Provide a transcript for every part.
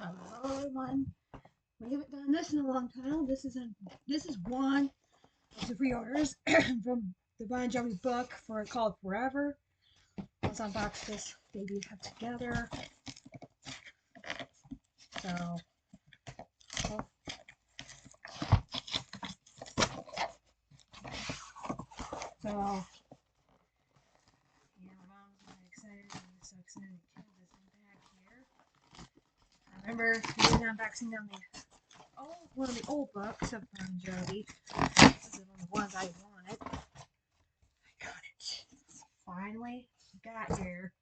Hello everyone. We haven't done this in a long time. This is one of the pre-orders from the Bon Jovi book called Forever. Let's unbox this baby together. So yeah, my mom's really excited. I'm so excited to get this thing back here. I remember unboxing on one of the old books of Bon Jovi. This is one of the ones I wanted. I got it. Finally got here.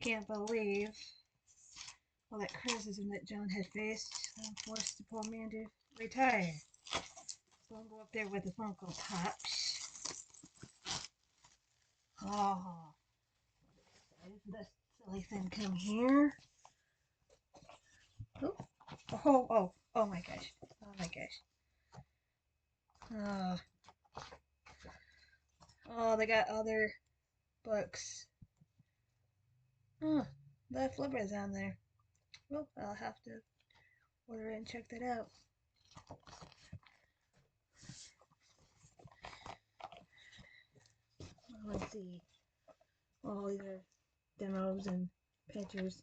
Can't believe all that criticism that John had faced. I'm forced the poor man to retire. So I'll go up there with the Funko Pops. Oh, excited for this silly thing to come here. Oh my gosh. Oh my gosh. Oh, they got other books. Oh, the flipper's on there. Well, I'll have to order it and check that out. Let's see. Oh, these are demos and pictures.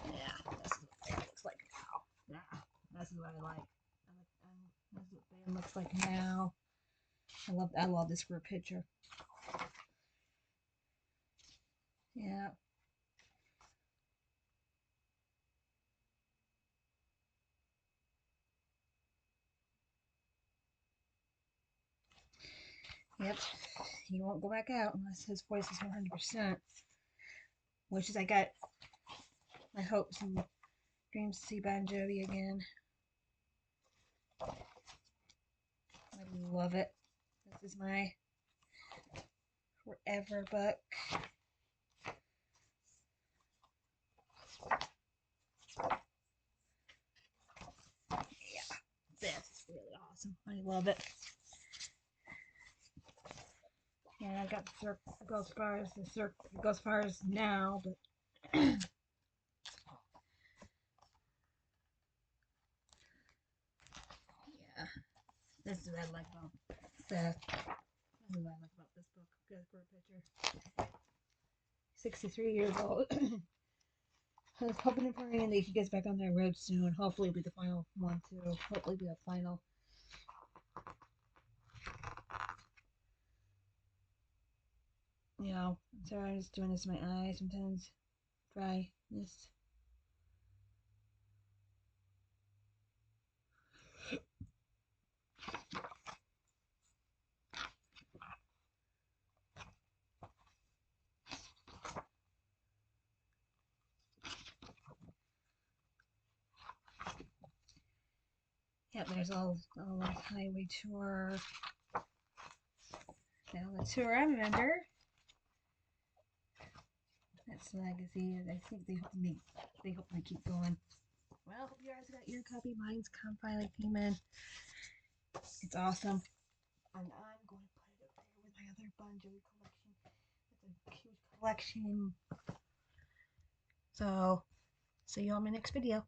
Yeah, this is what it looks like now. Yeah, this is what I like. This is what the band looks like now. I love this for a picture. Yeah. Yep. He won't go back out unless his voice is 100%. Which is I got my hopes and dreams to see Bon Jovi again. I love it. This is my Forever book. Yeah, this is really awesome. I love it. Yeah, I got the circle goes as far as the circle goes as far as now, but yeah, this is what I like about this. This is what I like about this book. Good for a picture. 63 years old. I was hoping and praying that he gets back on that road soon. Hopefully, it'll be the final one too. Hopefully, it'll be the final. You know, I'm sorry, I'm just doing this to my eyes sometimes. Dry this. Yep, there's all the highway tour. Now the tour I remember. That's legacy. I think they hope they keep going. Well, hope you guys got your copy. Mine's finally came in. It's awesome. And I'm going to put it up there with my other Bon Jovi collection. It's a huge collection. So, see you on my next video.